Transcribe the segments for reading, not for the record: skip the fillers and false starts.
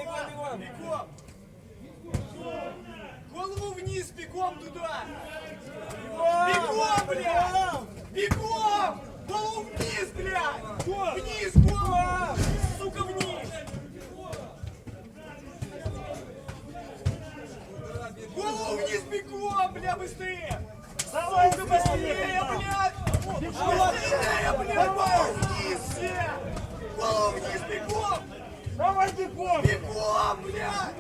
Бегом! Голову вниз, бегом туда! Бегом, блядь! Бегом! Голову вниз, блядь! Вниз, голову! Сука, вниз! Голову вниз, бегом, бля, быстрее! Сука, быстрее, блядь! Быстрее, блядь! Голову вниз, все! Голову вниз, бегом! Давай бегом! Бегом, блядь!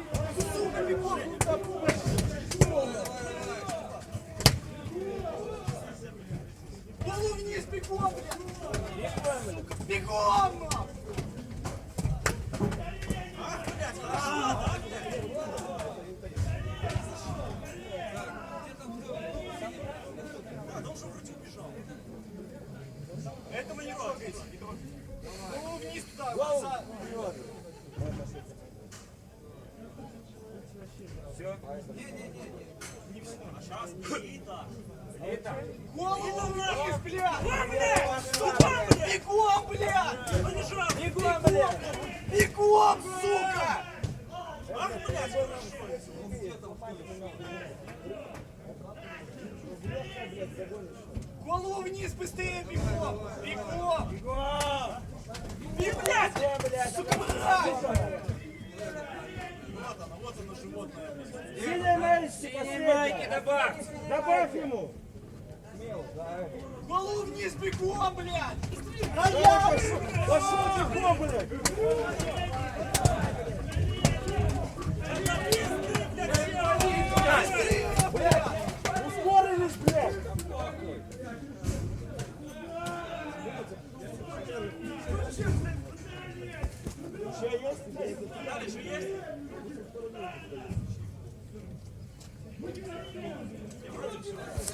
Сука, бегом! Голову вниз, бегом, блядь! Сука, бегом! Этого не трогайте. Голову вниз туда, назад. Все? Не все. Сейчас не так. Голову вниз, блядь! Сука, бегом, блядь! Бегом, блядь! Бегом, сука! Ах, блядь, голову вниз, быстрее, бегом! Бегом! Бегом! Блядь! Сука, блядь! Вот оно, животное. Синяя майки добавь! Добавь ему! Голову вниз, бегом, блядь! Пошел бегом, блядь! Быстрее, блядь! Ускорились, блядь! Еще есть? Еще есть? Вроде все.